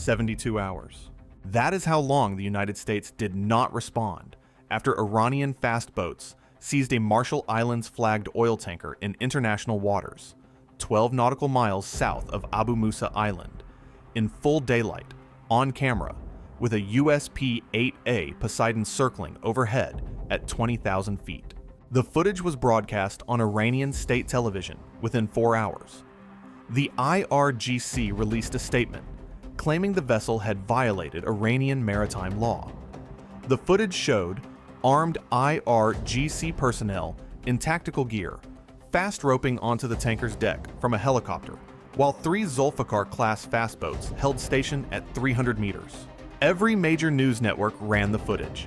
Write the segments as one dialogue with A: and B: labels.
A: 72 hours. That is how long the United States did not respond after Iranian fast boats seized a Marshall Islands flagged oil tanker in international waters, 12 nautical miles south of Abu Musa Island, in full daylight, on camera, with a USP-8A Poseidon circling overhead at 20,000 feet. The footage was broadcast on Iranian state television within 4 hours. The IRGC released a statement claiming the vessel had violated Iranian maritime law. The footage showed armed IRGC personnel in tactical gear fast roping onto the tanker's deck from a helicopter, while 3 Zulfikar-class fast boats held station at 300 meters. Every major news network ran the footage.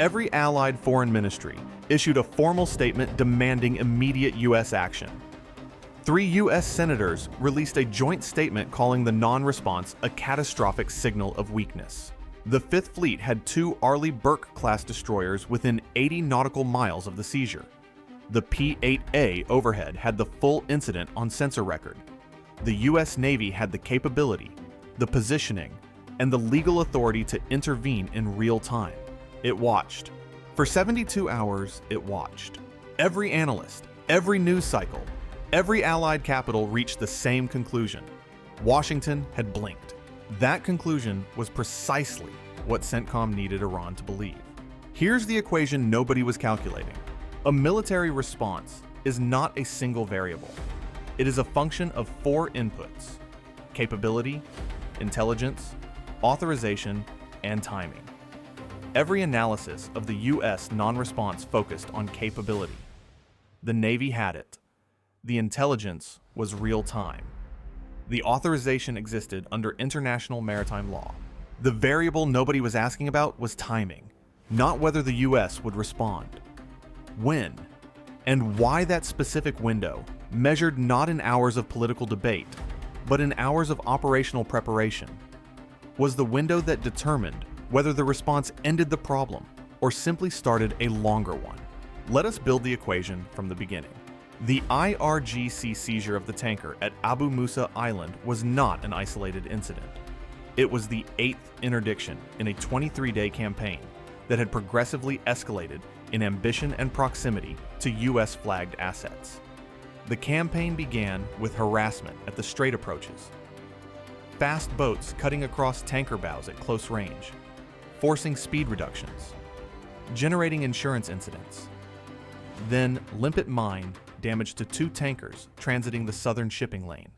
A: Every allied foreign ministry issued a formal statement demanding immediate U.S. action. 3 U.S. senators released a joint statement calling the non-response a catastrophic signal of weakness. The Fifth Fleet had 2 Arleigh Burke-class destroyers within 80 nautical miles of the seizure. The P-8A overhead had the full incident on sensor record. The U.S. Navy had the capability, the positioning, and the legal authority to intervene in real time. It watched. For 72 hours, it watched. Every analyst, every news cycle, every allied capital reached the same conclusion. Washington had blinked. That conclusion was precisely what CENTCOM needed Iran to believe. Here's the equation nobody was calculating. A military response is not a single variable. It is a function of 4 inputs: capability, intelligence, authorization, and timing. Every analysis of the U.S. non-response focused on capability. The Navy had it. The intelligence was real-time. The authorization existed under international maritime law. The variable nobody was asking about was timing, not whether the U.S. would respond. When, and why that specific window, measured not in hours of political debate, but in hours of operational preparation, was the window that determined whether the response ended the problem or simply started a longer one. Let us build the equation from the beginning. The IRGC seizure of the tanker at Abu Musa Island was not an isolated incident. It was the 8th interdiction in a 23-day campaign that had progressively escalated in ambition and proximity to U.S.-flagged assets. The campaign began with harassment at the strait approaches, fast boats cutting across tanker bows at close range, forcing speed reductions, generating insurance incidents. Then limpet mine damage to 2 tankers transiting the southern shipping lane.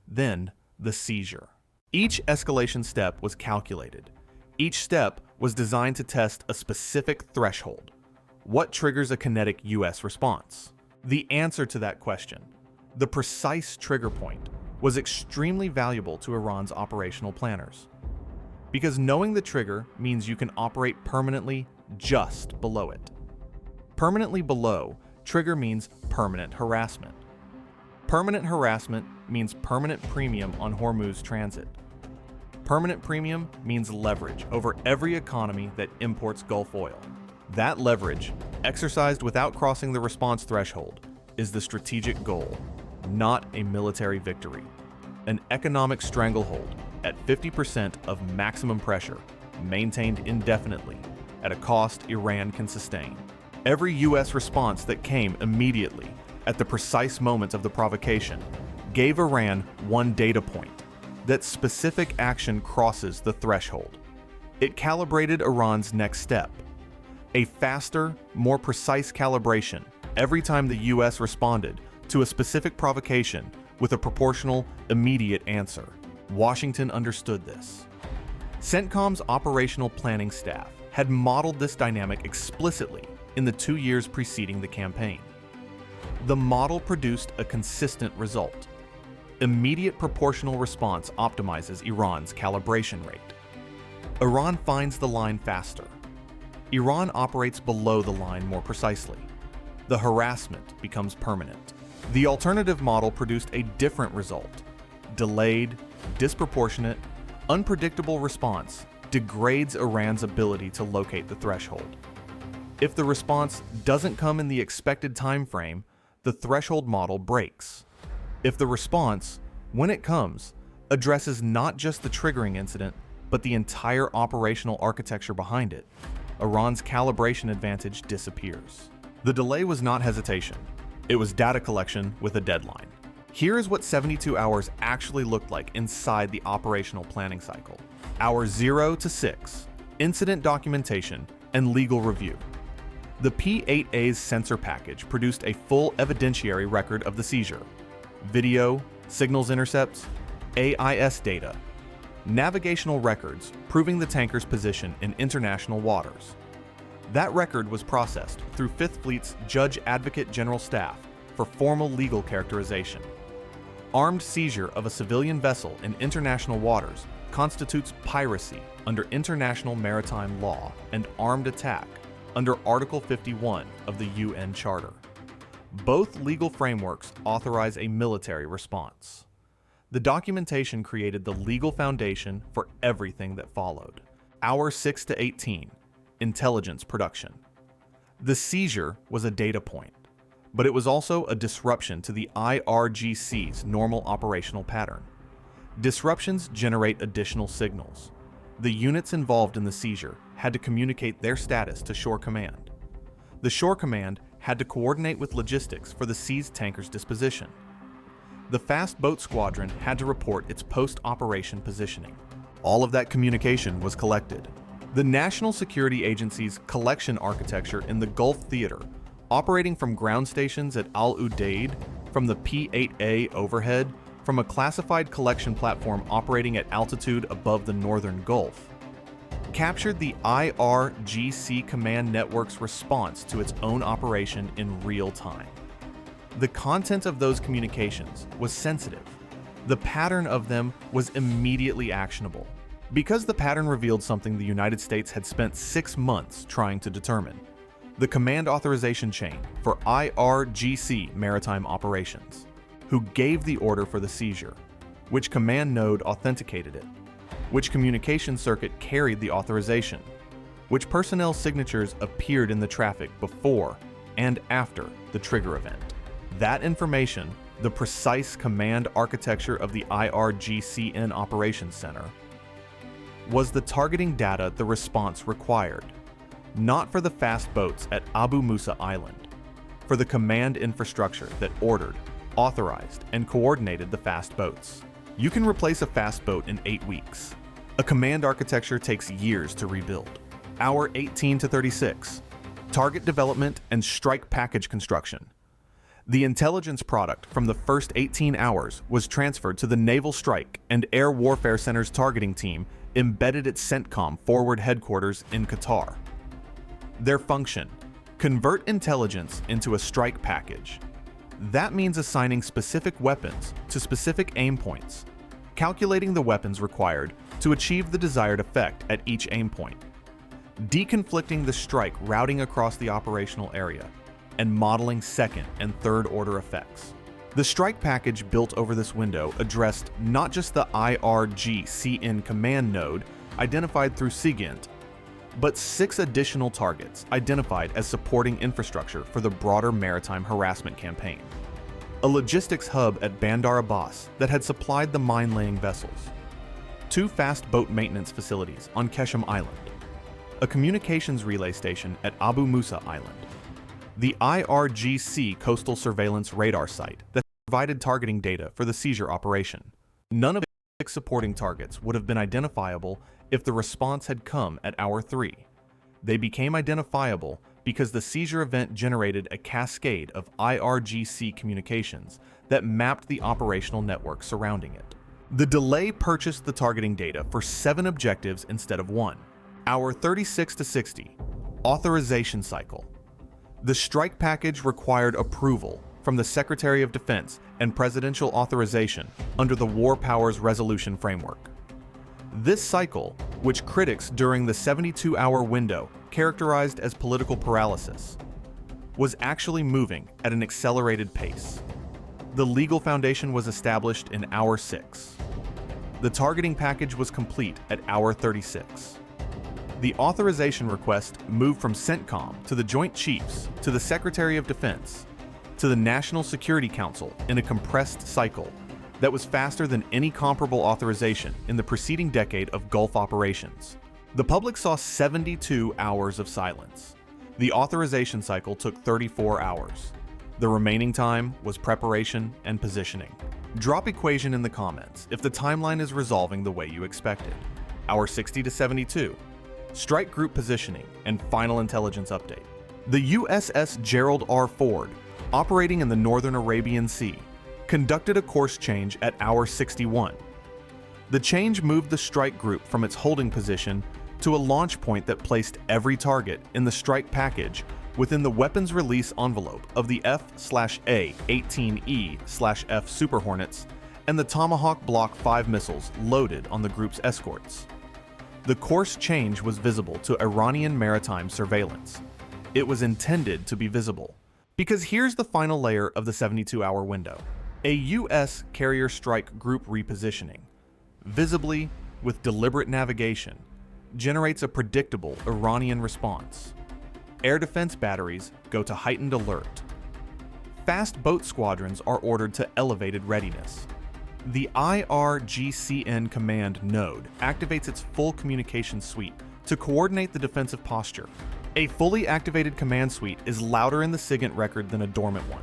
A: Then the seizure. Each escalation step was calculated. Each step was designed to test a specific threshold. What triggers a kinetic U.S. response? The answer to that question, the precise trigger point, was extremely valuable to Iran's operational planners. Because knowing the trigger means you can operate permanently just below it. Permanently below trigger means permanent harassment. Permanent harassment means permanent premium on Hormuz transit. Permanent premium means leverage over every economy that imports Gulf oil. That leverage, exercised without crossing the response threshold, is the strategic goal, not a military victory. An economic stranglehold at 50% of maximum pressure, maintained indefinitely, at a cost Iran can sustain. Every U.S. response that came immediately, at the precise moment of the provocation, gave Iran one data point: that specific action crosses the threshold. It calibrated Iran's next step. A faster, more precise calibration every time the U.S. responded to a specific provocation with a proportional, immediate answer. Washington understood this. CENTCOM's operational planning staff had modeled this dynamic explicitly in the 2 years preceding the campaign. The model produced a consistent result. Immediate proportional response optimizes Iran's calibration rate. Iran finds the line faster. Iran operates below the line more precisely. The harassment becomes permanent. The alternative model produced a different result. Delayed, disproportionate, unpredictable response degrades Iran's ability to locate the threshold. If the response doesn't come in the expected time frame, the threshold model breaks. If the response, when it comes, addresses not just the triggering incident, but the entire operational architecture behind it. Iran's calibration advantage disappears. The delay was not hesitation. It was data collection with a deadline. Here is what 72 hours actually looked like inside the operational planning cycle. Hours 0 to 6, incident documentation and legal review. The P-8A's sensor package produced a full evidentiary record of the seizure. Video, signals intercepts, AIS data, navigational records proving the tanker's position in international waters. That record was processed through Fifth Fleet's Judge Advocate General Staff for formal legal characterization. Armed seizure of a civilian vessel in international waters constitutes piracy under international maritime law and armed attack under Article 51 of the UN Charter. Both legal frameworks authorize a military response. The documentation created the legal foundation for everything that followed. Hour 6 to 18, intelligence production. The seizure was a data point, but it was also a disruption to the IRGC's normal operational pattern. Disruptions generate additional signals. The units involved in the seizure had to communicate their status to Shore Command. The Shore Command had to coordinate with logistics for the seized tanker's disposition. The Fast Boat Squadron had to report its post-operation positioning. All of that communication was collected. The National Security Agency's collection architecture in the Gulf Theater, operating from ground stations at Al Udeid, from the P-8A overhead, from a classified collection platform operating at altitude above the northern Gulf, captured the IRGC command network's response to its own operation in real time. The content of those communications was sensitive. The pattern of them was immediately actionable, because the pattern revealed something the United States had spent 6 months trying to determine: the command authorization chain for IRGC maritime operations. Who gave the order for the seizure? Which command node authenticated it? Which communication circuit carried the authorization? Which personnel signatures appeared in the traffic before and after the trigger event? That information, the precise command architecture of the IRGCN Operations Center, was the targeting data the response required, not for the fast boats at Abu Musa Island, for the command infrastructure that ordered, authorized, and coordinated the fast boats. You can replace a fast boat in 8 weeks. A command architecture takes years to rebuild. Hour 18 to 36, target development and strike package construction. The intelligence product from the first 18 hours was transferred to the Naval Strike and Air Warfare Center's targeting team embedded at CENTCOM forward headquarters in Qatar. Their function: convert intelligence into a strike package. That means assigning specific weapons to specific aim points, calculating the weapons required to achieve the desired effect at each aim point, deconflicting the strike routing across the operational area, and modeling second and third order effects. The strike package built over this window addressed not just the IRGCN command node identified through SIGINT, but 6 additional targets identified as supporting infrastructure for the broader maritime harassment campaign. A logistics hub at Bandar Abbas that had supplied the mine-laying vessels, 2 fast boat maintenance facilities on Keshem Island, a communications relay station at Abu Musa Island, the IRGC coastal surveillance radar site that provided targeting data for the seizure operation. None of the 6 supporting targets would have been identifiable if the response had come at hour 3. They became identifiable because the seizure event generated a cascade of IRGC communications that mapped the operational network surrounding it. The delay purchased the targeting data for 7 objectives instead of 1. Hour 36 to 60, authorization cycle. The strike package required approval from the Secretary of Defense and presidential authorization under the War Powers Resolution Framework. This cycle, which critics during the 72-hour window characterized as political paralysis, was actually moving at an accelerated pace. The legal foundation was established in hour 6. The targeting package was complete at hour 36. The authorization request moved from CENTCOM to the Joint Chiefs to the Secretary of Defense to the National Security Council in a compressed cycle that was faster than any comparable authorization in the preceding decade of Gulf operations. The public saw 72 hours of silence. The authorization cycle took 34 hours. The remaining time was preparation and positioning. Drop equation in the comments if the timeline is resolving the way you expected. Hour 60 to 72. Strike group positioning and final intelligence update. The USS Gerald R. Ford, operating in the Northern Arabian Sea, conducted a course change at hour 61. The change moved the strike group from its holding position to a launch point that placed every target in the strike package within the weapons release envelope of the F/A-18E/F Super Hornets and the Tomahawk Block 5 missiles loaded on the group's escorts. The course change was visible to Iranian maritime surveillance. It was intended to be visible, because here's the final layer of the 72-hour window. A U.S. carrier strike group repositioning, visibly with deliberate navigation, generates a predictable Iranian response. Air defense batteries go to heightened alert. Fast boat squadrons are ordered to elevated readiness. The IRGCN command node activates its full communication suite to coordinate the defensive posture. A fully activated command suite is louder in the SIGINT record than a dormant one.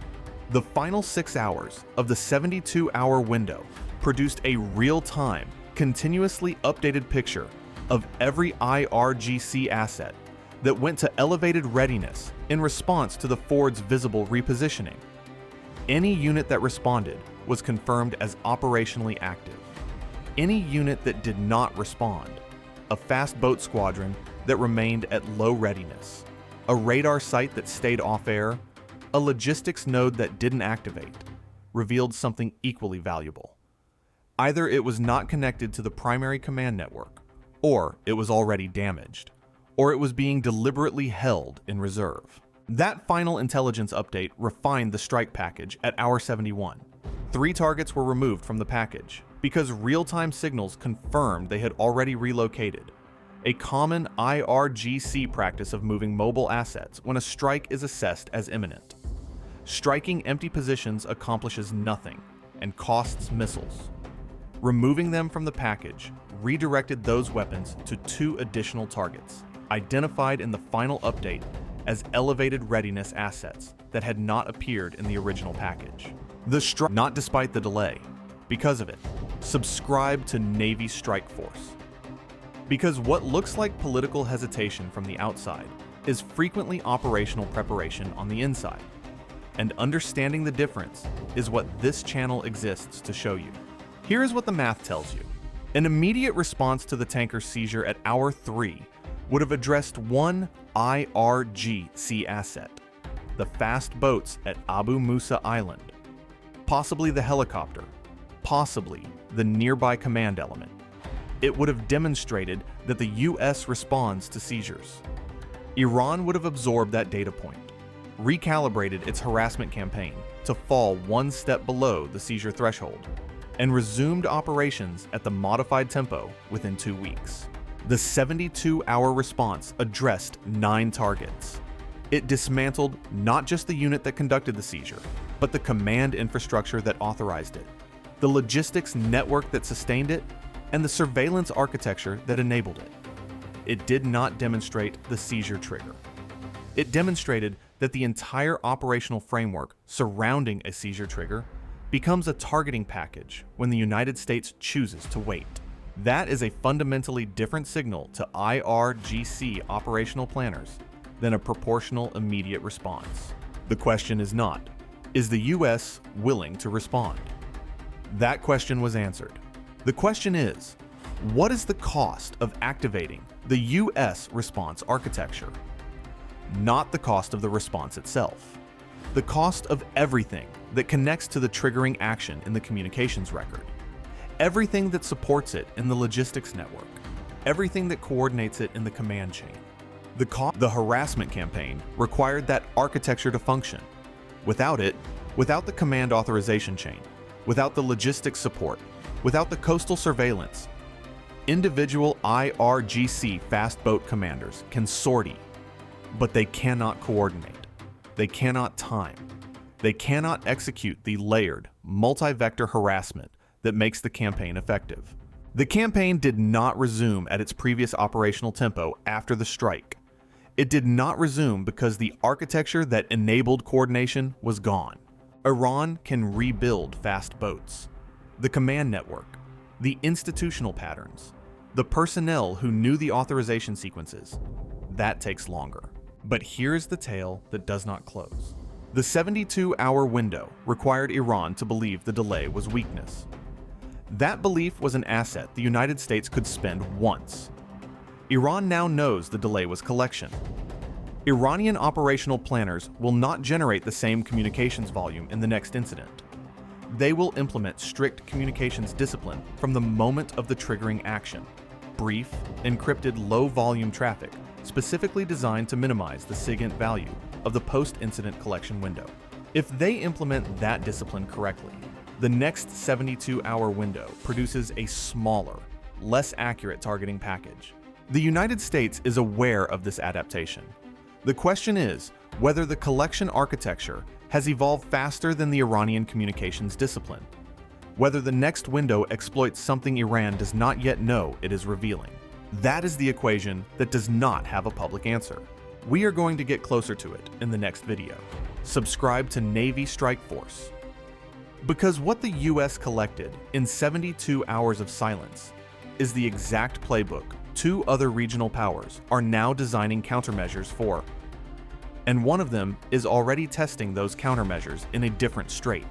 A: The final 6 hours of the 72-hour window produced a real-time, continuously updated picture of every IRGC asset that went to elevated readiness in response to the Ford's visible repositioning. Any unit that responded was confirmed as operationally active. Any unit that did not respond, a fast boat squadron that remained at low readiness, a radar site that stayed off air, a logistics node that didn't activate, revealed something equally valuable. Either it was not connected to the primary command network, or it was already damaged, or it was being deliberately held in reserve. That final intelligence update refined the strike package at hour 71. 3 targets were removed from the package because real-time signals confirmed they had already relocated, a common IRGC practice of moving mobile assets when a strike is assessed as imminent. Striking empty positions accomplishes nothing and costs missiles. Removing them from the package redirected those weapons to 2 additional targets, identified in the final update as elevated readiness assets that had not appeared in the original package. The strike, not despite the delay, because of it, subscribe to Navy Strikeforce. Because what looks like political hesitation from the outside is frequently operational preparation on the inside. And understanding the difference is what this channel exists to show you. Here's what the math tells you. An immediate response to the tanker's seizure at hour 3 would have addressed 1 IRGC asset, the fast boats at Abu Musa Island, possibly the helicopter, possibly the nearby command element. It would have demonstrated that the US responds to seizures. Iran would have absorbed that data point, recalibrated its harassment campaign to fall 1 step below the seizure threshold, and resumed operations at the modified tempo within 2 weeks. The 72-hour response addressed 9 targets. It dismantled not just the unit that conducted the seizure, but the command infrastructure that authorized it, the logistics network that sustained it, and the surveillance architecture that enabled it. It did not demonstrate the seizure trigger. It demonstrated that the entire operational framework surrounding a seizure trigger becomes a targeting package when the United States chooses to wait. That is a fundamentally different signal to IRGC operational planners than a proportional immediate response. The question is not, is the US willing to respond? That question was answered. The question is, what is the cost of activating the US response architecture? Not the cost of the response itself. The cost of everything that connects to the triggering action in the communications record. Everything that supports it in the logistics network. Everything that coordinates it in the command chain. The harassment campaign required that architecture to function. Without it, without the command authorization chain, without the logistics support, without the coastal surveillance, individual IRGC fast boat commanders can sortie, but they cannot coordinate. They cannot time. They cannot execute the layered, multi-vector harassment that makes the campaign effective. The campaign did not resume at its previous operational tempo after the strike. It did not resume because the architecture that enabled coordination was gone. Iran can rebuild fast boats. The command network, the institutional patterns, the personnel who knew the authorization sequences, that takes longer. But here's the tale that does not close. The 72-hour window required Iran to believe the delay was weakness. That belief was an asset the United States could spend once. Iran now knows the delay was collection. Iranian operational planners will not generate the same communications volume in the next incident. They will implement strict communications discipline from the moment of the triggering action. Brief, encrypted low-volume traffic specifically designed to minimize the SIGINT value of the post-incident collection window. If they implement that discipline correctly, the next 72-hour window produces a smaller, less accurate targeting package. The United States is aware of this adaptation. The question is whether the collection architecture has evolved faster than the Iranian communications discipline, whether the next window exploits something Iran does not yet know it is revealing. That is the equation that does not have a public answer. We are going to get closer to it in the next video. Subscribe to Navy Strikeforce. Because what the US collected in 72 hours of silence is the exact playbook two other regional powers are now designing countermeasures for. And one of them is already testing those countermeasures in a different strait.